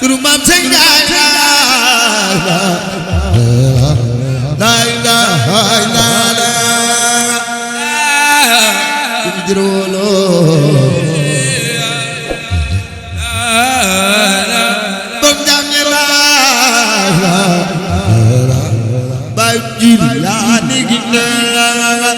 turu maam Sëñ Njaay la ilaha illallah jirolo bom jamne la bay jil ya ni gina la la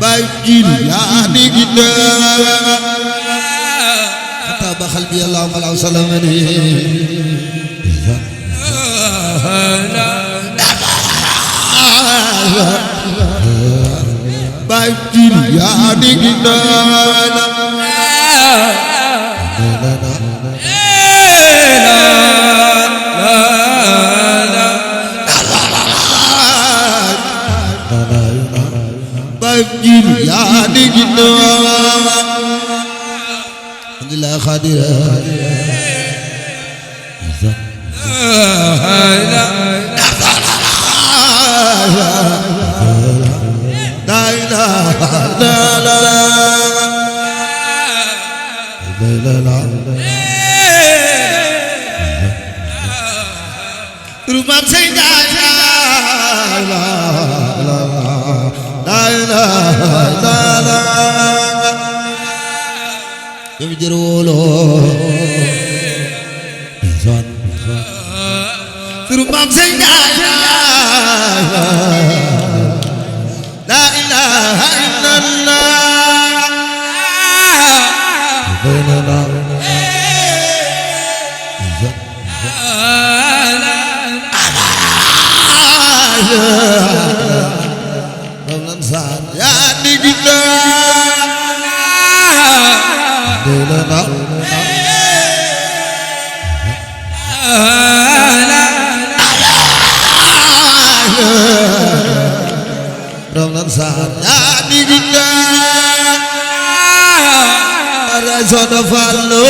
bay jil ya ni gina بخلبي اللهم صل وسلم بايجين يا دينا بايجين يا دينا لا خادر لا rumah saya jirolo zon turu maam Sëñ Njaay la ilaha illallah ya digina Ramlan sana digina Razono fallo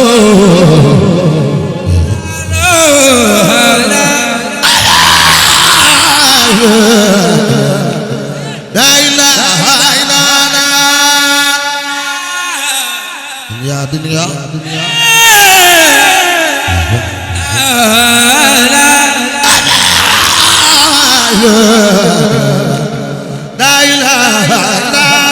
La ilaha illallah Ya dunia La ilaha illallah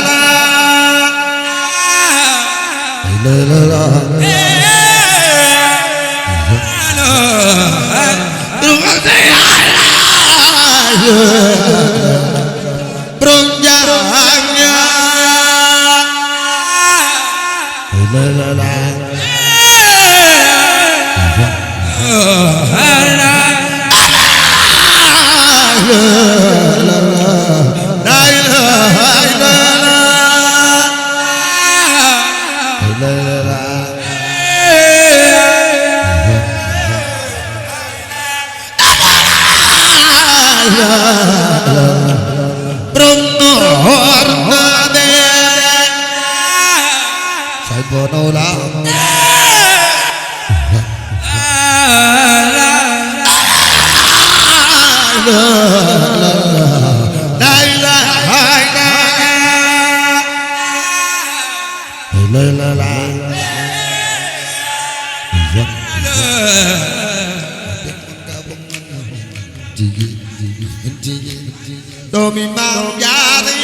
Domi mau jadi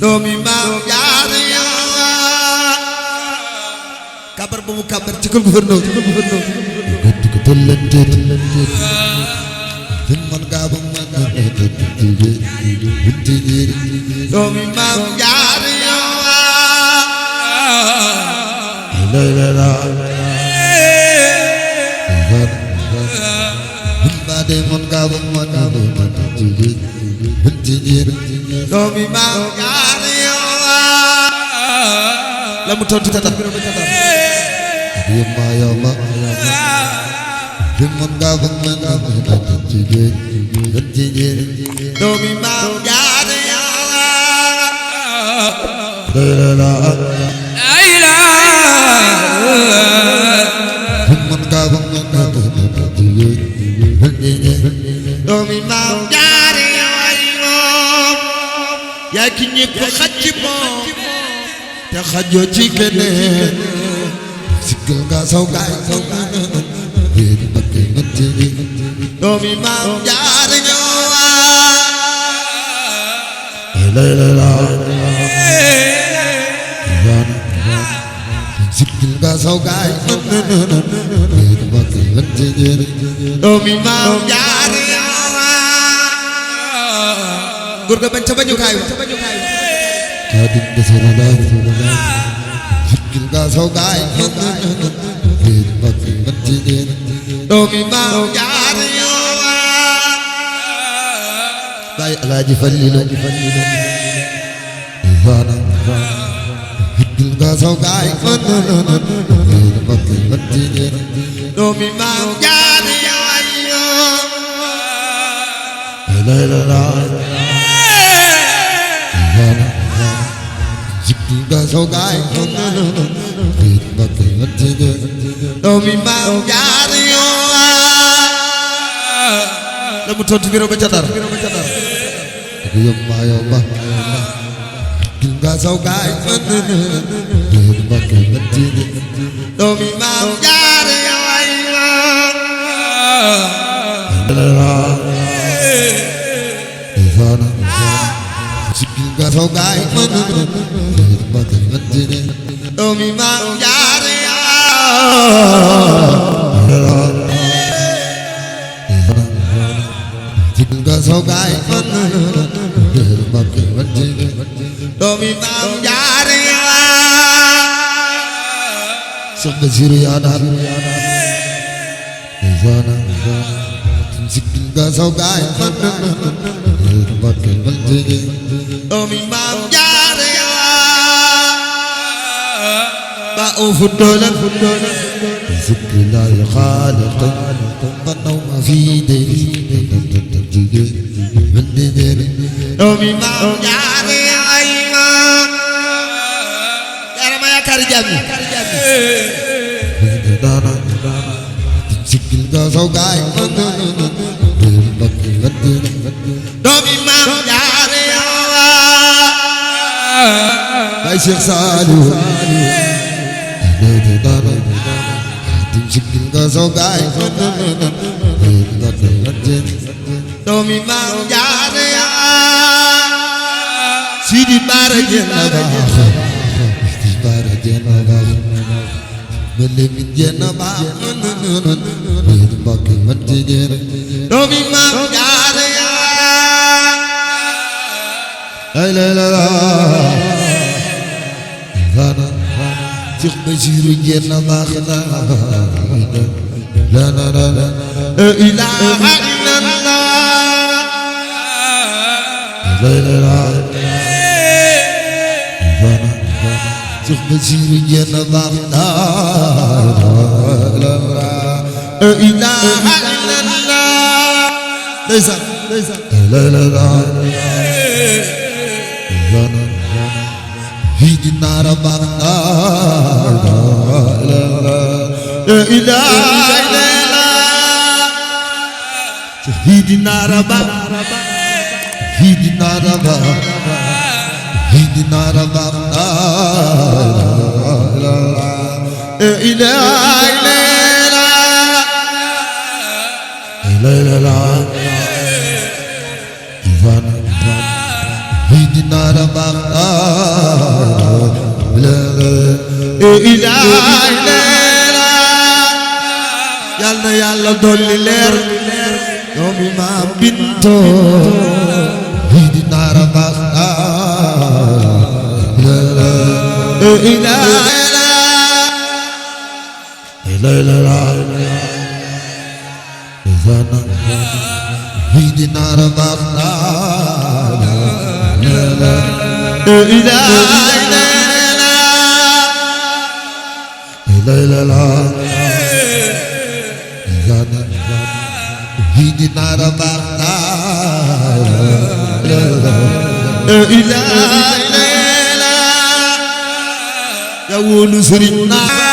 Domi mau jadi kabar bumi kabar cikul gubernur Domi mau jadi Domi mau jadi lamu tontu tata Maya dengan gabung Domi mau jadi لا لا doomi maam jaare yaay moom yaa ki ñépp xaj ci moom te xajoo ci keneen sikkal nga saw gaay doomi maam jaare ñëwaat la la la sikkal nga saw gaay doomi maam jaare góor ga bañ ca bañukaay xaadim desena daal sikkil nga saw gaay doomi maam jaare baay alaaji Fallilu sikkil nga saw gaay doomi maam jaare la la la sikkil nga saw gaay doomi maam jaare la mu tontu biro ba ca Ndar yomba yomba sikkil nga saw gaay doomi maam jaare sikkil nga saw gaay doomi maam jaare sikkil nga saw gaay doomi maam jaare Seex Basiru yaa daan sikkil nga saw gaay doomi maam jaare ba o futtolan zikri laahi xaaliqan banaw ma fii deri doomi maam jaare ma yaakaar jàmmi sikkil nga saw gaay doomi maam jaare bay Cheikh Saliou sikkil nga saw gaay doomi maam jaare Sidi Bara Dieng baax Sidi Bara Dieng baax Melemin Dieng baax doomi maam jaare la la la Seex Basiru Dieng baax la la la la ilaha illallah la la la Seex Basiru Dieng baax la la la ilaha illallah ndeysaan la la la Hidina rabbana la ilaha illallah Hidina rabbana Hidina rabbana Hidina rabbana la ilaha illallah la Hidina rabbana la ilaha illallah yal na Yàlla dolli leer doomi maam Binto Hidina rabbana la ilaha illallah Hidina rabbana la ilaha illallah Hidina rabbana la ilaha illallah nga wóolu sëriñ naa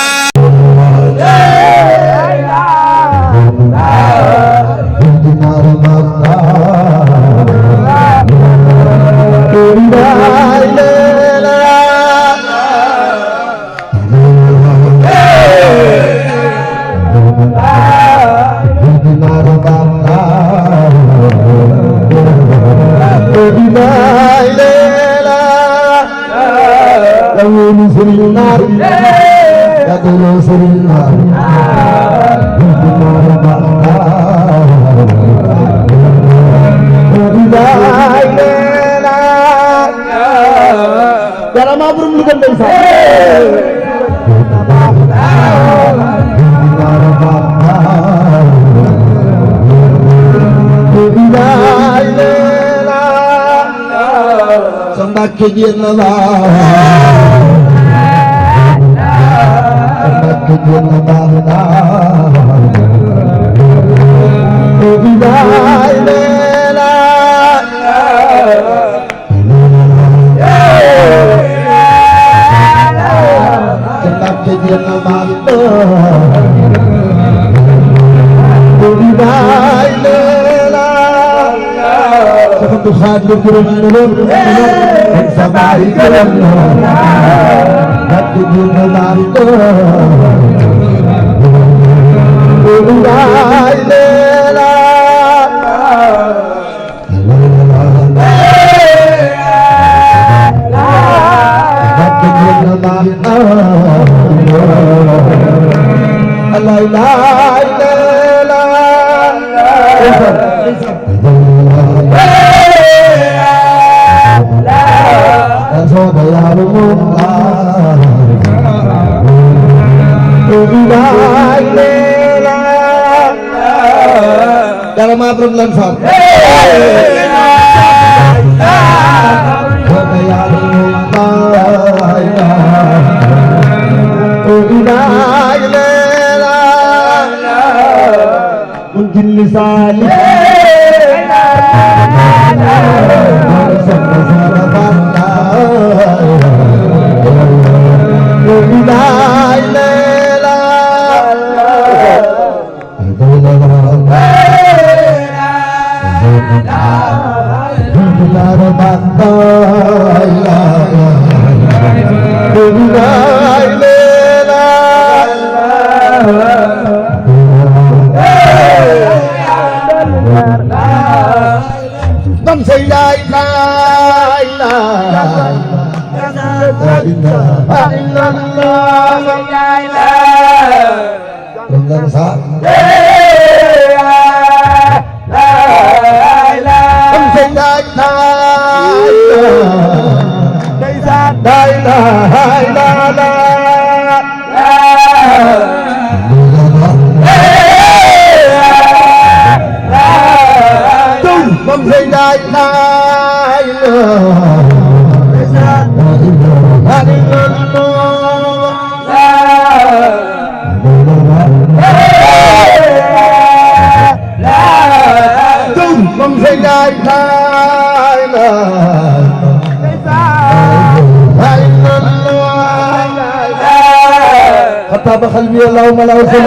قلبي اللهم لا وصل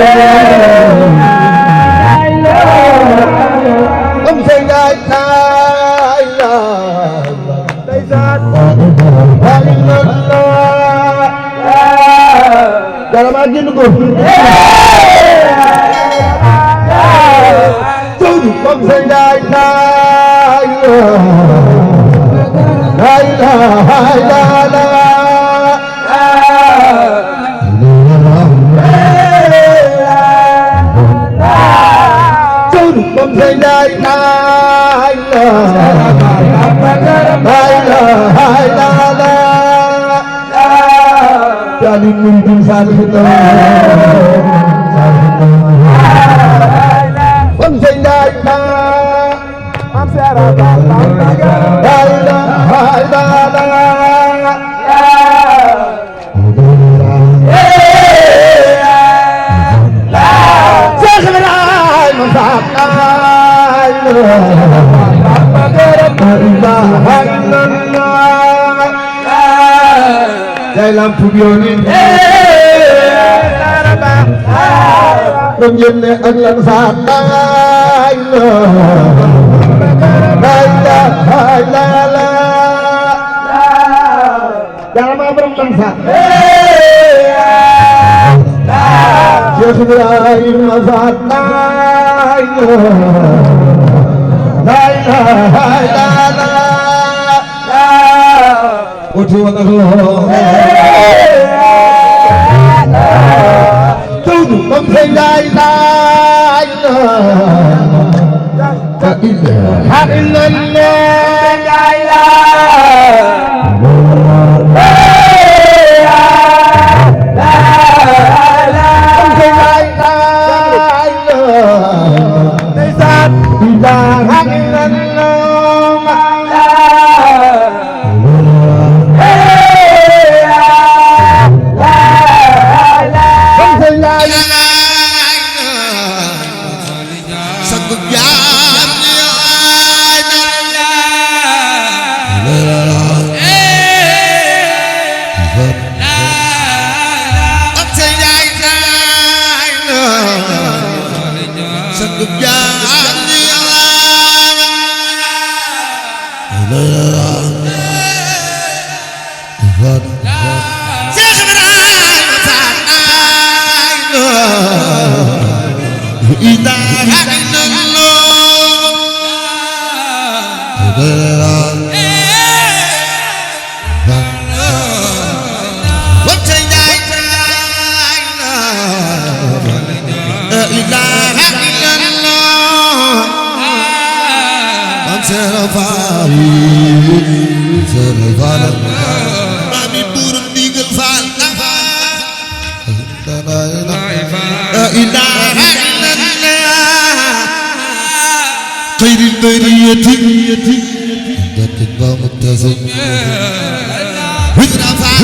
ام سيداي لا ليسات الا الله dalam aja nunggu tuh ام سيداي لا Jalim muridin salihito Pemsendai na Pemseratan Laila yaay lamp bi yoon yi rom yenne ak lan faat daay la Jalama borom lan faat Cheikh Ibrahima faat daay la Uti wa Tudu mam say la ilaha خير البرية ذات متزن رفع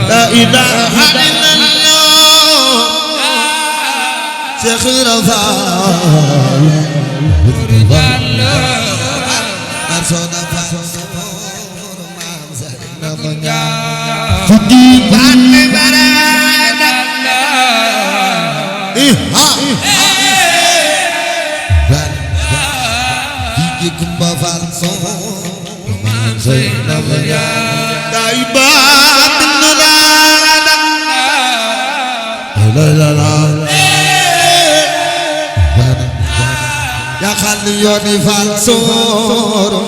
لا إله إلا الله شيخ رفع فدي بعد Kumba falso man zainab ya daibat la ya khali yoni falso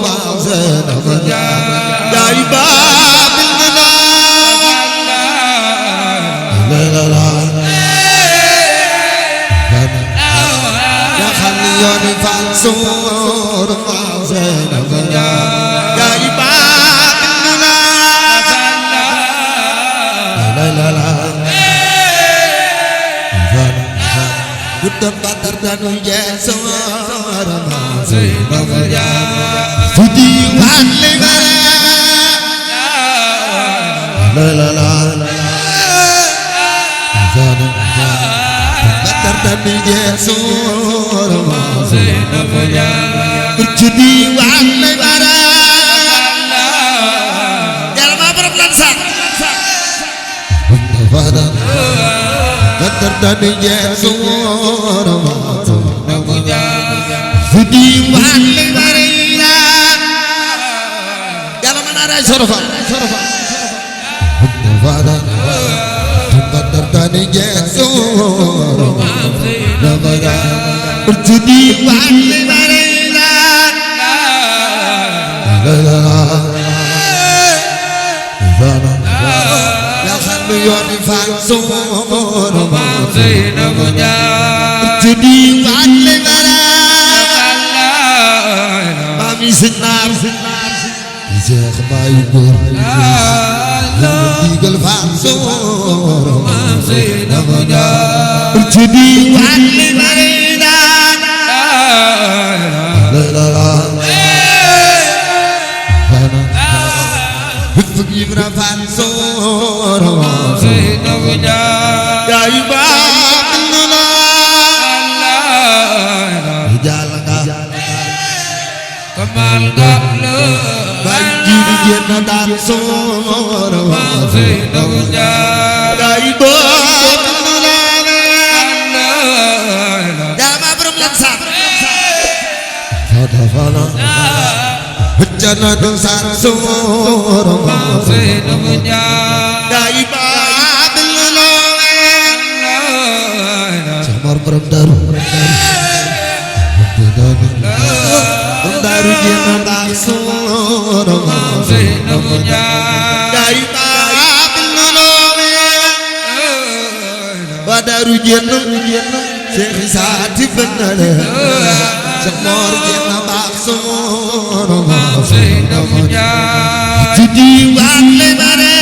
man zainab ya daibat la ya khali yoni falso Buddha Badar dan Ujjasar Zainab ya Fudi wali la Badar dan Ujjasar Zainab ya Berjudi wali Jalma berpelansak Buddha Badar Badar dan Ujjasar Fudi wali barila Jalma nara syarafa Buddha Badar dan Ujjasar Berjudi wali barila Ya khalu yoni fansur Zainab ya Berjudi wali barila Mami sinar Izak bayur Digal fansur Zainab ya Berjudi wali barila Ibra fansur Zainab ya ibadullah Jalga kamal gabla banjir jenna Mansour Maam Seynabou Ndiaye gaa yi bokk na laale jaama borom lan saar fada fada jana do sar soor Maam Seynabou Ndiaye gaa yi bokk na laale Samar borom daru Daru jena baax soor Maam Seynabou Ndiaye gaa yi bokk na laale waa Daru jena Cheikh Saati Fandale Samar jena baax soor Maam Seynabou Ndiaye ci diwaan le bare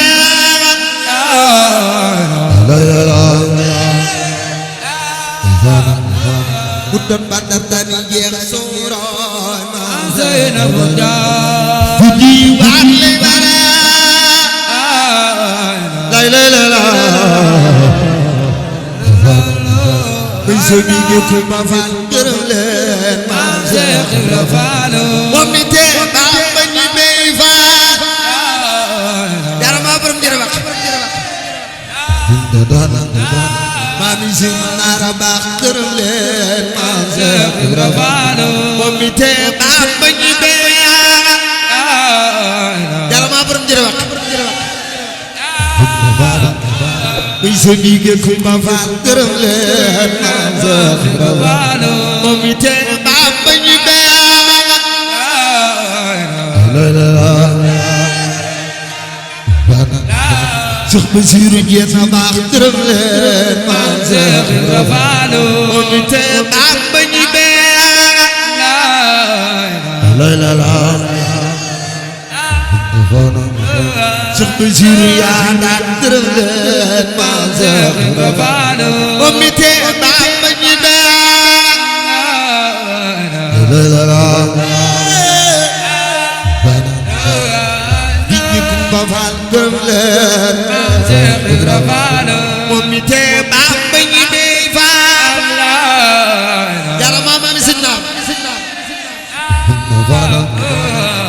la la Mudan badar tani jeex suurooy Maam Seynabou Ndiaye ci diwaan le bare la la la bay so bi ko ma faal gërëm leen Maam Cheikh Ibra Fall moom mi te baax ba ñu bay faal dara ma borom jërë wax maam yi si naara baax gërëm leen Maam Cheikh Ibra Fall moom mi te baax ba ñu bay dara ma borom jërë wax bay so bi ko ma faal gërëm leen Maam Cheikh Ibra Fall moom mi te baax ba ñu bay Cheikh Bassirou Dieng na baax gërëm leen Maam Cheikh Ibra Fall moom mi te baax ba ñu bay Cheikh Bassirou yaa daan gërëm leen Maam Cheikh Ibra Fall moom mi te baax ba ñu bay Faal gërëm leen Cheikh Ibra Fall moom mi te baax ba ñu dey faal yàlla maama mi sin naam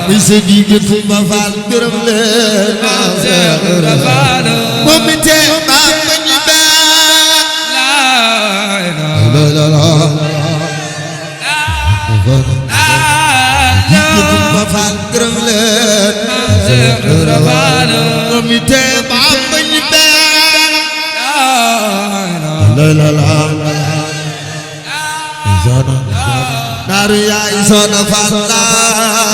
mi se digge Kumba Faal gërëm leen Cheikh Ibra Fall moom mi te baax ba ñu dey digge Kumba Faal gërëm leen Cheikh Ibra Fall moom mi te baax ba ñu dey naaru yaay soona Faal laa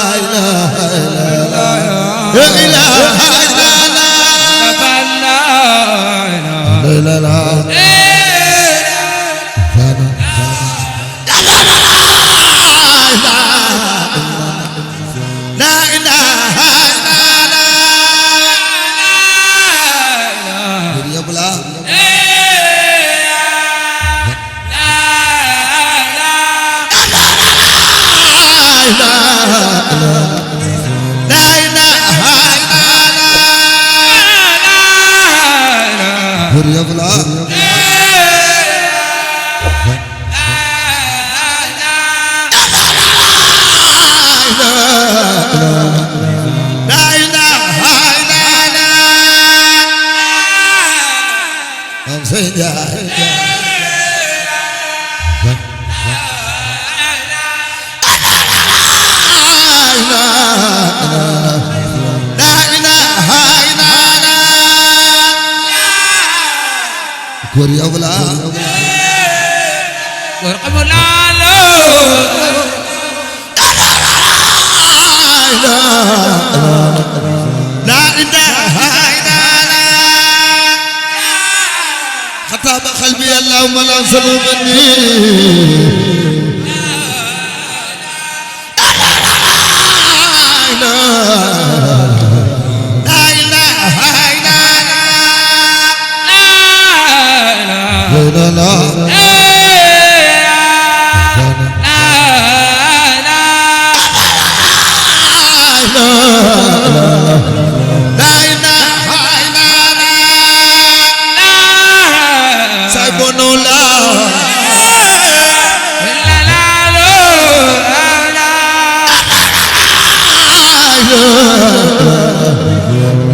خطاب قلبي اللهم لا سلمني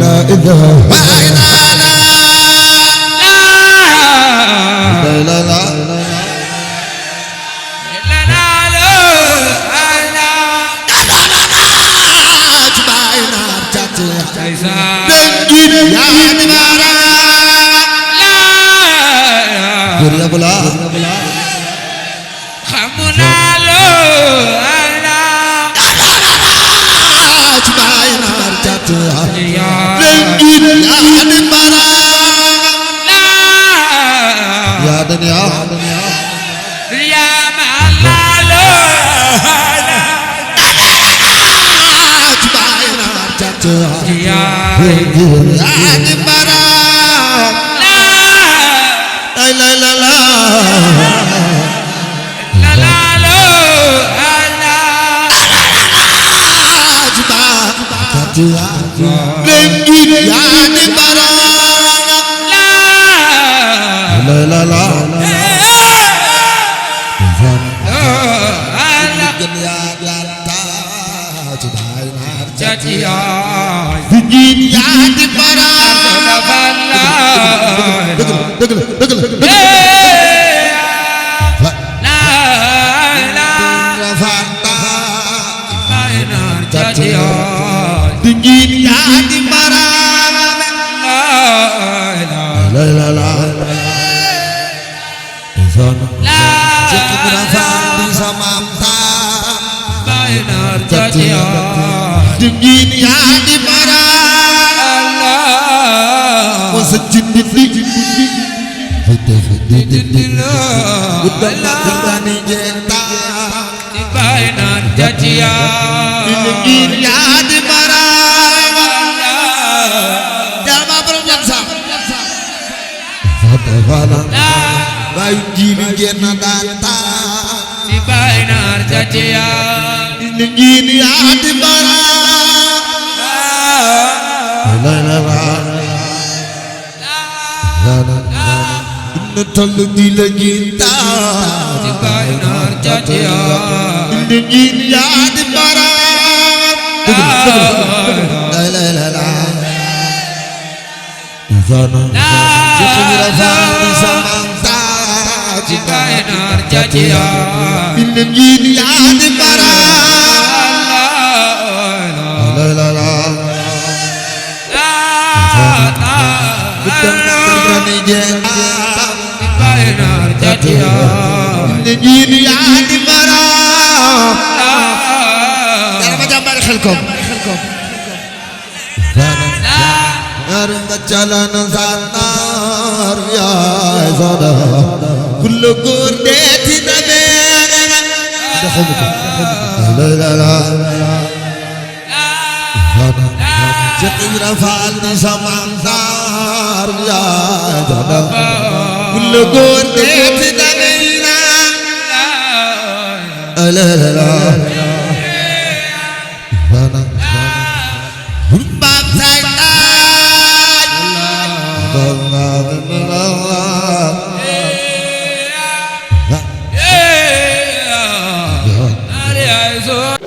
لا إله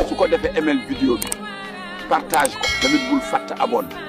su ko defee ML vidéo bi partage ko tamit bul fàtte abonné